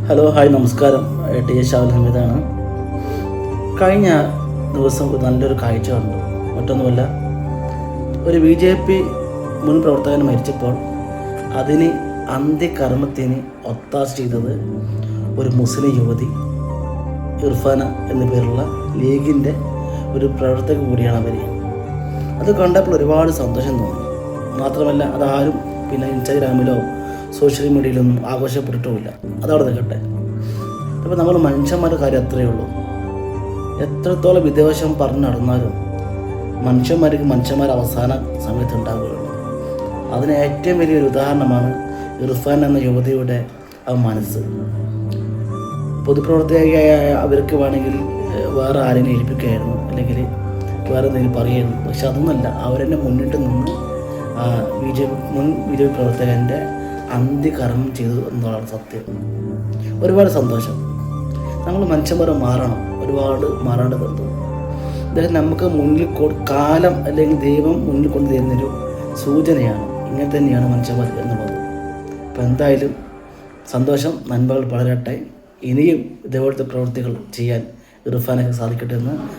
Hello hi നമസ്കാരം. T S Shahul ഹമീദാണ്. കഴിഞ്ഞ ദിവസം നല്ലൊരു കാഴ്ച കണ്ടു. മറ്റൊന്നുമല്ല, ഒരു BJP മുൻ പ്രവർത്തകൻ മരിച്ചപ്പോൾ അതിന് അന്ത്യകർമ്മത്തിന് ഒത്താശ ചെയ്തത് ഒരു മുസ്ലിം യുവതി ഇർഫാന എന്ന പേരുള്ള ലീഗിൻ്റെ ഒരു പ്രവർത്തക കൂടിയാണ് അവർ. അത് കണ്ടപ്പോൾ ഒരുപാട് സന്തോഷം തോന്നി. മാത്രമല്ല, അതാരും ഇൻസ്റ്റാഗ്രാമിലോ സോഷ്യൽ മീഡിയയിലൊന്നും ആഘോഷപ്പെട്ടിട്ടുമില്ല. അതവിടെ നിൽക്കട്ടെ. അപ്പോൾ നമ്മൾ മനുഷ്യന്മാരുടെ കാര്യം അത്രയേ ഉള്ളൂ. എത്രത്തോളം വിദ്വേഷം പറഞ്ഞു നടന്നാലും മനുഷ്യന്മാർ അവസാന സമയത്ത് ഉണ്ടാവുകയുള്ളൂ. അതിന് ഏറ്റവും വലിയൊരു ഉദാഹരണമാണ് ഇർഫാൻ എന്ന യുവതിയുടെ ആ മനസ്സ്. പൊതുപ്രവർത്തകയായ അവർക്ക് വേണമെങ്കിൽ വേറെ ആരെങ്കിലും ഏൽപ്പിക്കുകയായിരുന്നു, അല്ലെങ്കിൽ വേറെ എന്തെങ്കിലും പറയുമായിരുന്നു. പക്ഷെ അതൊന്നുമല്ല, അവരെന്നെ മുന്നിട്ട് നിന്ന് മുൻ BJP പ്രവർത്തകൻ്റെ അന്ത്യകർമ്മം ചെയ്തു എന്നുള്ളതാണ് സത്യം. ഒരുപാട് സന്തോഷം. നമ്മൾ മനുഷ്യന്മാരെ മാറണം, ഒരുപാട് മാറേണ്ടതുണ്ട്. അതായത് നമുക്ക് മുന്നിൽ കാലം അല്ലെങ്കിൽ ദൈവം മുന്നിൽ കൊണ്ടു തരുന്നൊരു സൂചനയാണ്. ഇങ്ങനെ തന്നെയാണ് മനുഷ്യന്മാർ എന്നുള്ളത്. അപ്പോൾ എന്തായാലും സന്തോഷം, നന്മകൾ വളരട്ടെ. ഇനിയും ഇതേപോലത്തെ പ്രവൃത്തികൾ ചെയ്യാൻ ഇർഫാനൊക്കെ സാധിക്കട്ടെ എന്ന്